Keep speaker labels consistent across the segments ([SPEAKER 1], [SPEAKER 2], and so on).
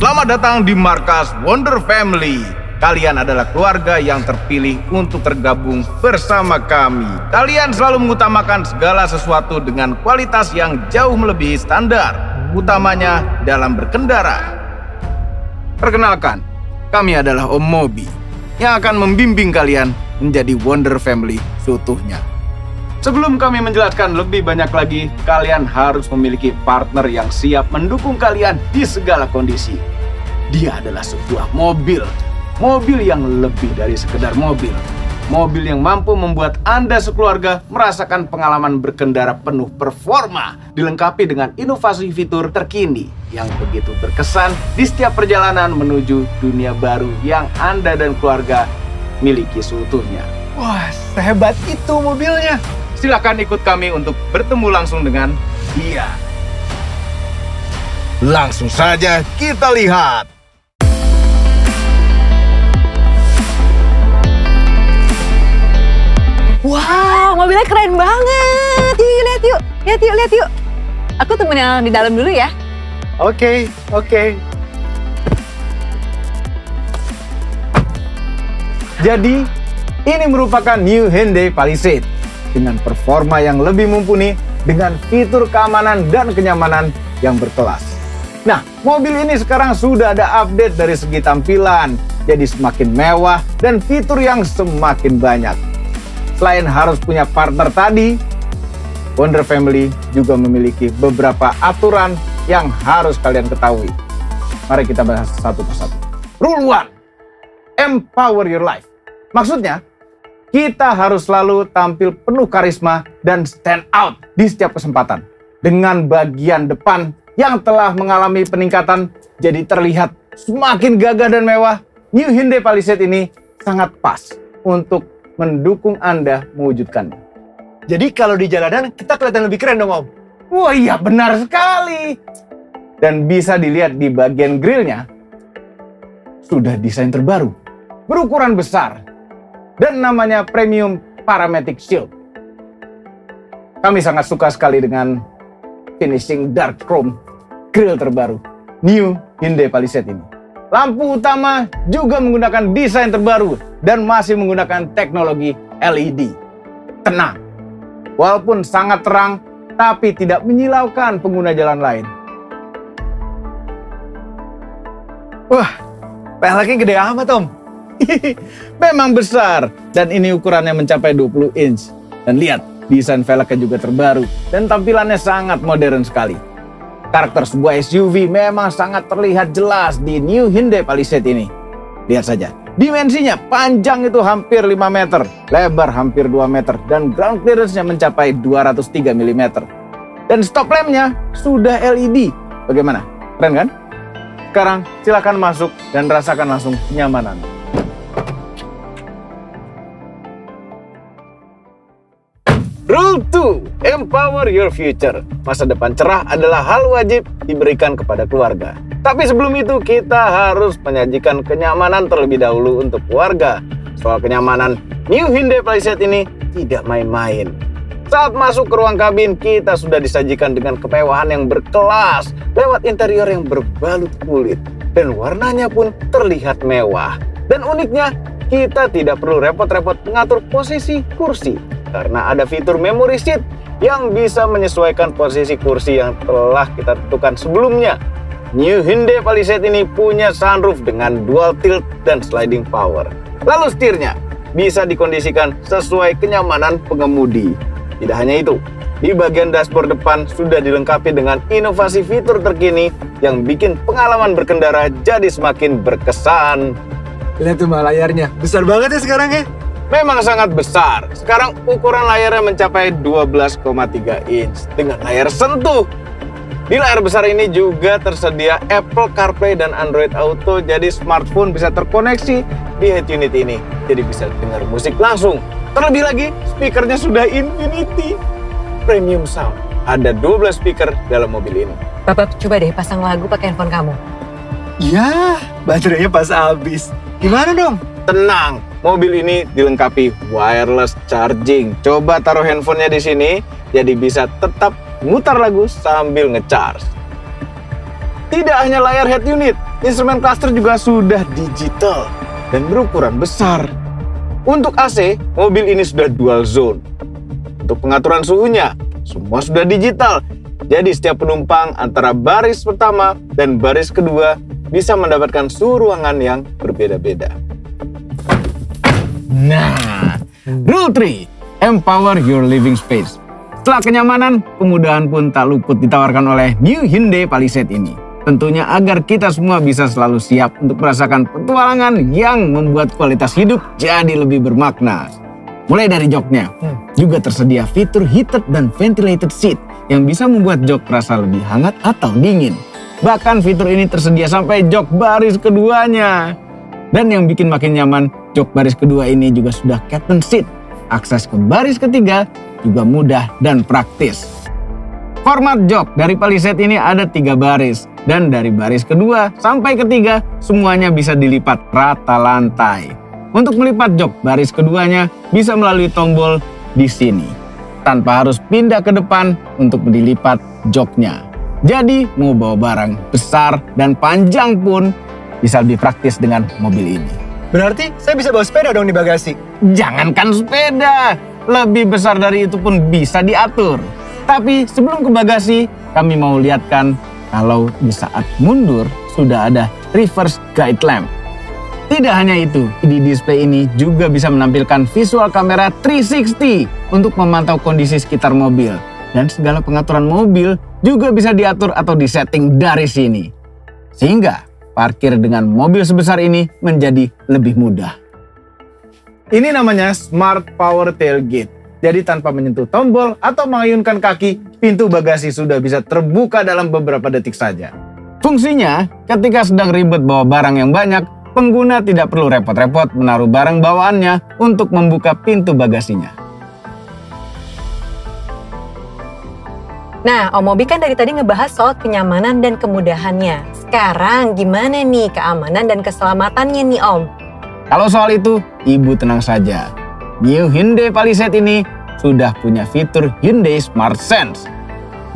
[SPEAKER 1] Selamat datang di markas Wonder Family. Kalian adalah keluarga yang terpilih untuk tergabung bersama kami. Kalian selalu mengutamakan segala sesuatu dengan kualitas yang jauh melebihi standar, utamanya dalam berkendara. Perkenalkan, kami adalah Om Mobi yang akan membimbing kalian menjadi Wonder Family seutuhnya. Sebelum kami menjelaskan lebih banyak lagi, kalian harus memiliki partner yang siap mendukung kalian di segala kondisi. Dia adalah sebuah mobil yang lebih dari sekedar mobil. Mobil yang mampu membuat Anda sekeluarga merasakan pengalaman berkendara penuh performa, dilengkapi dengan inovasi fitur terkini yang begitu berkesan di setiap perjalanan menuju dunia baru yang Anda dan keluarga miliki seutuhnya.
[SPEAKER 2] Wah, sehebat itu mobilnya.
[SPEAKER 1] Silakan ikut kami untuk bertemu langsung dengan dia.
[SPEAKER 2] Langsung saja kita lihat.
[SPEAKER 3] Wow, mobilnya keren banget. Lihat yuk. Aku temenin di dalam dulu ya.
[SPEAKER 2] Oke.
[SPEAKER 1] Jadi, ini merupakan New Hyundai Palisade dengan performa yang lebih mumpuni dengan fitur keamanan dan kenyamanan yang berkelas. Nah, mobil ini sekarang sudah ada update dari segi tampilan, jadi semakin mewah dan fitur yang semakin banyak. Selain harus punya partner tadi, Wonder Family juga memiliki beberapa aturan yang harus kalian ketahui. Mari kita bahas satu persatu. Rule 1, empower your life. Maksudnya, kita harus selalu tampil penuh karisma dan stand out di setiap kesempatan. Dengan bagian depan yang telah mengalami peningkatan jadi terlihat semakin gagah dan mewah, New Hyundai Palisade ini sangat pas untuk mendukung Anda mewujudkannya.
[SPEAKER 2] Jadi kalau di jalanan kita kelihatan lebih keren dong, Om.
[SPEAKER 1] Wah iya, benar sekali. Dan bisa dilihat di bagian grillnya, sudah desain terbaru, berukuran besar, dan namanya Premium Parametric Shield. Kami sangat suka sekali dengan finishing dark chrome grill terbaru New Hyundai Palisade ini. Lampu utama juga menggunakan desain terbaru dan masih menggunakan teknologi LED. Tenang, walaupun sangat terang, tapi tidak menyilaukan pengguna jalan lain.
[SPEAKER 2] Wah, peleknya gede amat, Om.
[SPEAKER 1] Memang besar, dan ini ukurannya mencapai 20 inch. Dan lihat, desain velgnya juga terbaru dan tampilannya sangat modern sekali. Karakter sebuah SUV memang sangat terlihat jelas di New Hyundai Palisade ini. Lihat saja, dimensinya panjang itu hampir 5 meter, lebar hampir 2 meter, dan ground clearance-nya mencapai 203 mm. Dan stop lamp-nya sudah LED. Bagaimana? Keren kan? Sekarang silakan masuk dan rasakan langsung kenyamanan. Rule 2, empower your future. Masa depan cerah adalah hal wajib diberikan kepada keluarga. Tapi sebelum itu kita harus menyajikan kenyamanan terlebih dahulu untuk keluarga. Soal kenyamanan, New Hyundai Palisade ini tidak main-main. Saat masuk ke ruang kabin, kita sudah disajikan dengan kemewahan yang berkelas lewat interior yang berbalut kulit. Dan warnanya pun terlihat mewah. Dan uniknya, kita tidak perlu repot-repot mengatur posisi kursi, karena ada fitur memory seat yang bisa menyesuaikan posisi kursi yang telah kita tentukan sebelumnya. New Hyundai Palisade ini punya sunroof dengan dual tilt dan sliding power. Lalu setirnya bisa dikondisikan sesuai kenyamanan pengemudi. Tidak hanya itu, di bagian dashboard depan sudah dilengkapi dengan inovasi fitur terkini yang bikin pengalaman berkendara jadi semakin berkesan.
[SPEAKER 2] Lihat tuh layarnya, besar banget ya sekarang ya.
[SPEAKER 1] Memang sangat besar. Sekarang ukuran layarnya mencapai 12,3 inch dengan layar sentuh. Di layar besar ini juga tersedia Apple CarPlay dan Android Auto, jadi smartphone bisa terkoneksi di head unit ini. Jadi bisa dengar musik langsung. Terlebih lagi, speakernya sudah Infinity Premium Sound. Ada 12 speaker dalam mobil ini.
[SPEAKER 3] Papa coba deh pasang lagu pakai handphone kamu.
[SPEAKER 2] Ya, baterainya pas habis. Gimana dong?
[SPEAKER 1] Tenang, mobil ini dilengkapi wireless charging. Coba taruh handphonenya di sini, jadi bisa tetap mutar lagu sambil ngecharge. Tidak hanya layar head unit, instrumen cluster juga sudah digital dan berukuran besar. Untuk AC, mobil ini sudah dual zone. Untuk pengaturan suhunya, semua sudah digital. Jadi setiap penumpang antara baris pertama dan baris kedua bisa mendapatkan suhu ruangan yang berbeda-beda. Nah, rule 3, empower your living space. Setelah kenyamanan, kemudahan pun tak luput ditawarkan oleh New Hyundai Palisade ini. Tentunya agar kita semua bisa selalu siap untuk merasakan petualangan yang membuat kualitas hidup jadi lebih bermakna. Mulai dari joknya, juga tersedia fitur heated dan ventilated seat yang bisa membuat jok terasa lebih hangat atau dingin. Bahkan fitur ini tersedia sampai jok baris keduanya. Dan yang bikin makin nyaman, jok baris kedua ini juga sudah captain seat. Akses ke baris ketiga juga mudah dan praktis. Format jok dari Palisade ini ada 3 baris. Dan dari baris kedua sampai ketiga semuanya bisa dilipat rata lantai. Untuk melipat jok baris keduanya bisa melalui tombol di sini. Tanpa harus pindah ke depan untuk dilipat joknya. Jadi mau bawa barang besar dan panjang pun bisa lebih praktis dengan mobil ini.
[SPEAKER 2] Berarti saya bisa bawa sepeda dong di bagasi?
[SPEAKER 1] Jangankan sepeda, lebih besar dari itu pun bisa diatur. Tapi sebelum ke bagasi, kami mau lihatkan kalau di saat mundur sudah ada reverse guide lamp. Tidak hanya itu, di display ini juga bisa menampilkan visual kamera 360 untuk memantau kondisi sekitar mobil. Dan segala pengaturan mobil juga bisa diatur atau disetting dari sini. Sehingga parkir dengan mobil sebesar ini menjadi lebih mudah. Ini namanya Smart Power Tailgate. Jadi tanpa menyentuh tombol atau mengayunkan kaki, pintu bagasi sudah bisa terbuka dalam beberapa detik saja. Fungsinya, ketika sedang ribet bawa barang yang banyak, pengguna tidak perlu repot-repot menaruh barang bawaannya untuk membuka pintu bagasinya.
[SPEAKER 3] Nah, Om Mobi kan dari tadi ngebahas soal kenyamanan dan kemudahannya. Sekarang gimana nih keamanan dan keselamatannya nih Om?
[SPEAKER 1] Kalau soal itu, Ibu tenang saja. New Hyundai Palisade ini sudah punya fitur Hyundai Smart Sense.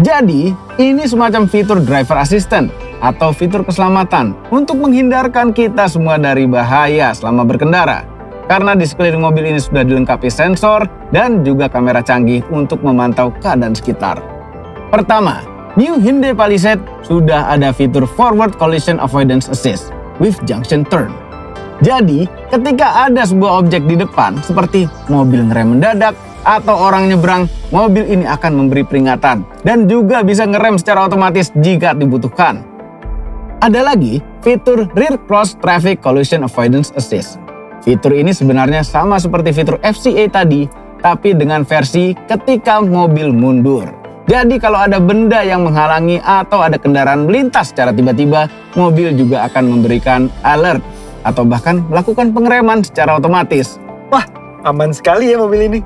[SPEAKER 1] Jadi, ini semacam fitur driver assistant atau fitur keselamatan untuk menghindarkan kita semua dari bahaya selama berkendara. Karena di sekeliling mobil ini sudah dilengkapi sensor dan juga kamera canggih untuk memantau keadaan sekitar. Pertama, New Hyundai Palisade sudah ada fitur Forward Collision Avoidance Assist with Junction Turn. Jadi, ketika ada sebuah objek di depan seperti mobil ngerem mendadak atau orang nyebrang, mobil ini akan memberi peringatan dan juga bisa ngerem secara otomatis jika dibutuhkan. Ada lagi fitur Rear Cross Traffic Collision Avoidance Assist. Fitur ini sebenarnya sama seperti fitur FCA tadi, tapi dengan versi ketika mobil mundur. Jadi kalau ada benda yang menghalangi atau ada kendaraan melintas secara tiba-tiba, mobil juga akan memberikan alert atau bahkan melakukan pengereman secara otomatis.
[SPEAKER 2] Wah, aman sekali ya mobil ini.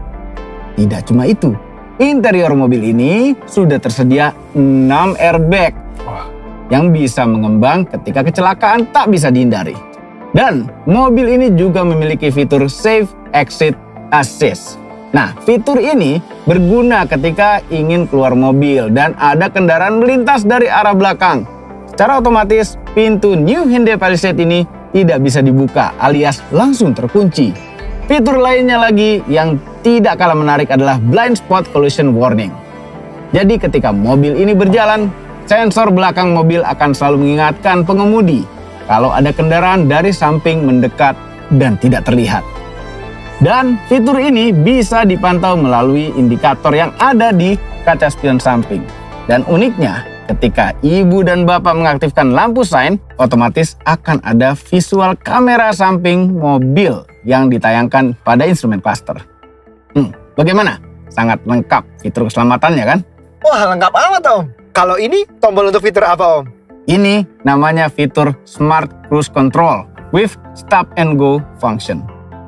[SPEAKER 1] Tidak cuma itu, interior mobil ini sudah tersedia 6 airbag yang bisa mengembang ketika kecelakaan tak bisa dihindari. Dan mobil ini juga memiliki fitur Safe Exit Assist. Nah, fitur ini berguna ketika ingin keluar mobil dan ada kendaraan melintas dari arah belakang. Secara otomatis, pintu New Hyundai Palisade ini tidak bisa dibuka alias langsung terkunci. Fitur lainnya lagi yang tidak kalah menarik adalah Blind Spot Collision Warning. Jadi ketika mobil ini berjalan, sensor belakang mobil akan selalu mengingatkan pengemudi kalau ada kendaraan dari samping mendekat dan tidak terlihat. Dan fitur ini bisa dipantau melalui indikator yang ada di kaca spion samping. Dan uniknya, ketika ibu dan bapak mengaktifkan lampu sein, otomatis akan ada visual kamera samping mobil yang ditayangkan pada instrumen cluster. Bagaimana? Sangat lengkap fitur keselamatannya kan?
[SPEAKER 2] Wah, lengkap amat Om. Kalau ini tombol untuk fitur apa Om?
[SPEAKER 1] Ini namanya fitur Smart Cruise Control with Stop and Go function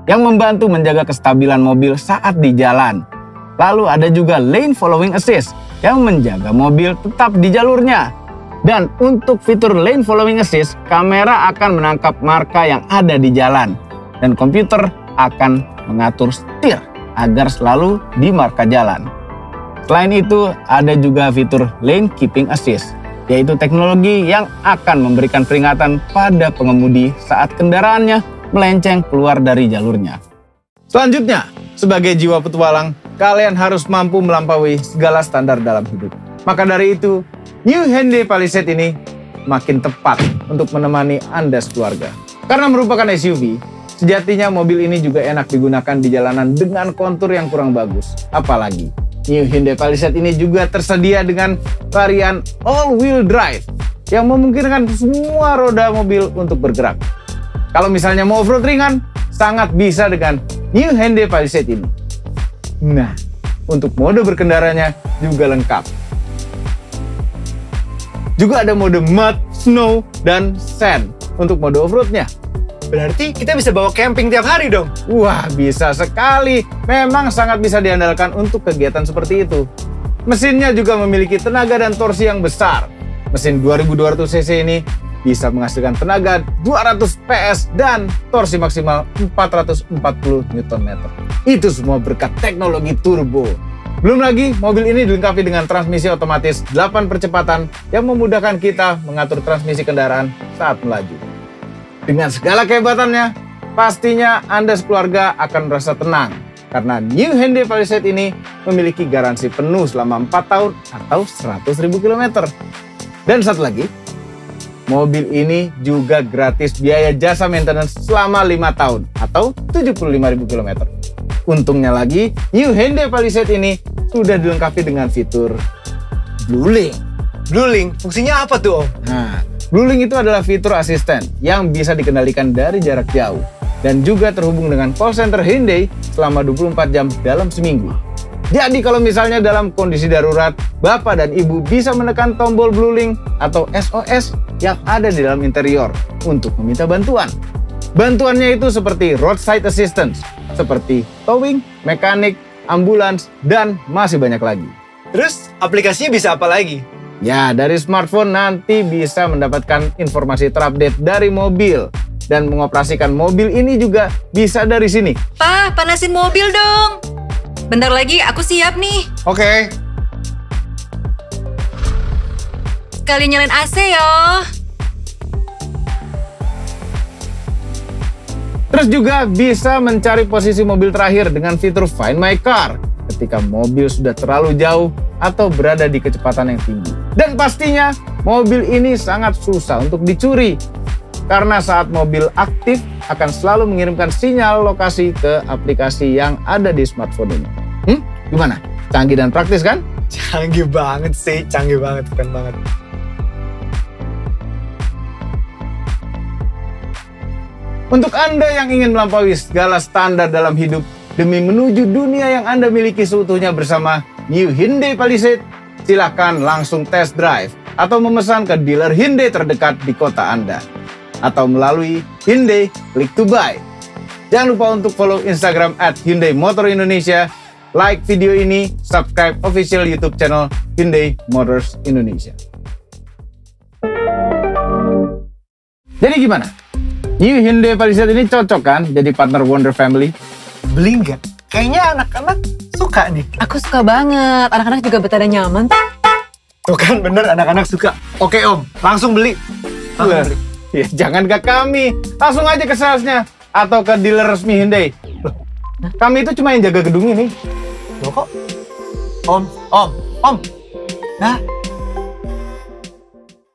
[SPEAKER 1] yang membantu menjaga kestabilan mobil saat di jalan. Lalu ada juga Lane Following Assist yang menjaga mobil tetap di jalurnya. Dan untuk fitur Lane Following Assist, kamera akan menangkap marka yang ada di jalan. Dan komputer akan mengatur setir agar selalu di marka jalan. Selain itu, ada juga fitur Lane Keeping Assist yaitu teknologi yang akan memberikan peringatan pada pengemudi saat kendaraannya melenceng keluar dari jalurnya. Selanjutnya, sebagai jiwa petualang, kalian harus mampu melampaui segala standar dalam hidup. Maka dari itu, New Hyundai Palisade ini makin tepat untuk menemani Anda sekeluarga. Karena merupakan SUV, sejatinya mobil ini juga enak digunakan di jalanan dengan kontur yang kurang bagus. Apalagi, New Hyundai Palisade ini juga tersedia dengan varian all-wheel drive yang memungkinkan semua roda mobil untuk bergerak. Kalau misalnya mau off-road ringan, sangat bisa dengan New Hyundai Palisade ini. Nah, untuk mode berkendaranya juga lengkap. Juga ada mode mud, snow, dan sand untuk mode off-roadnya.
[SPEAKER 2] Berarti kita bisa bawa camping tiap hari dong?
[SPEAKER 1] Wah, bisa sekali. Memang sangat bisa diandalkan untuk kegiatan seperti itu. Mesinnya juga memiliki tenaga dan torsi yang besar. Mesin 2200 cc ini bisa menghasilkan tenaga 200 PS dan torsi maksimal 440 Nm. Itu semua berkat teknologi turbo. Belum lagi, mobil ini dilengkapi dengan transmisi otomatis 8 percepatan yang memudahkan kita mengatur transmisi kendaraan saat melaju. Dengan segala kehebatannya, pastinya Anda sekeluarga akan merasa tenang karena New Hyundai Palisade ini memiliki garansi penuh selama 4 tahun atau 100.000 km. Dan satu lagi, mobil ini juga gratis biaya jasa maintenance selama 5 tahun atau 75.000 km. Untungnya lagi, New Hyundai Palisade ini sudah dilengkapi dengan fitur BlueLink.
[SPEAKER 2] BlueLink, fungsinya apa tuh Om?
[SPEAKER 1] Nah, BlueLink itu adalah fitur asisten yang bisa dikendalikan dari jarak jauh dan juga terhubung dengan call center Hyundai selama 24 jam dalam seminggu. Jadi kalau misalnya dalam kondisi darurat, Bapak dan Ibu bisa menekan tombol BlueLink atau SOS yang ada di dalam interior untuk meminta bantuan. Bantuannya itu seperti roadside assistance, seperti towing, mekanik, ambulans, dan masih banyak lagi.
[SPEAKER 2] Terus aplikasinya bisa apa lagi?
[SPEAKER 1] Ya, dari smartphone nanti bisa mendapatkan informasi terupdate dari mobil. Dan mengoperasikan mobil ini juga bisa dari sini.
[SPEAKER 4] Pa, panasin mobil dong. Bentar lagi aku siap nih.
[SPEAKER 2] Oke.
[SPEAKER 4] Sekali nyalain AC ya.
[SPEAKER 1] Terus juga bisa mencari posisi mobil terakhir dengan fitur Find My Car ketika mobil sudah terlalu jauh atau berada di kecepatan yang tinggi. Dan pastinya mobil ini sangat susah untuk dicuri karena saat mobil aktif akan selalu mengirimkan sinyal lokasi ke aplikasi yang ada di smartphone ini. Gimana? Canggih dan praktis kan?
[SPEAKER 2] Canggih banget sih, canggih banget, keren banget.
[SPEAKER 1] Untuk Anda yang ingin melampaui segala standar dalam hidup demi menuju dunia yang Anda miliki seutuhnya bersama New Hyundai Palisade, silakan langsung test drive atau memesan ke dealer Hyundai terdekat di kota Anda atau melalui Hyundai Click to Buy. Jangan lupa untuk follow Instagram @Hyundai Motor Indonesia, like video ini, subscribe official YouTube channel Hyundai Motors Indonesia. Jadi gimana? New Hyundai Palisade ini cocok kan jadi partner Wonder Family?
[SPEAKER 2] Beli nggak? Kayaknya anak-anak suka nih.
[SPEAKER 3] Aku suka banget. Anak-anak juga betah dan nyaman.
[SPEAKER 2] Tuh kan bener, anak-anak suka. Oke Om, langsung beli.
[SPEAKER 1] Lah, ya jangan ke kami, langsung aja ke salesnya atau ke dealer resmi Hyundai. Loh, kami itu cuma yang jaga gedung ini.
[SPEAKER 2] Loh kok? Om. Nah,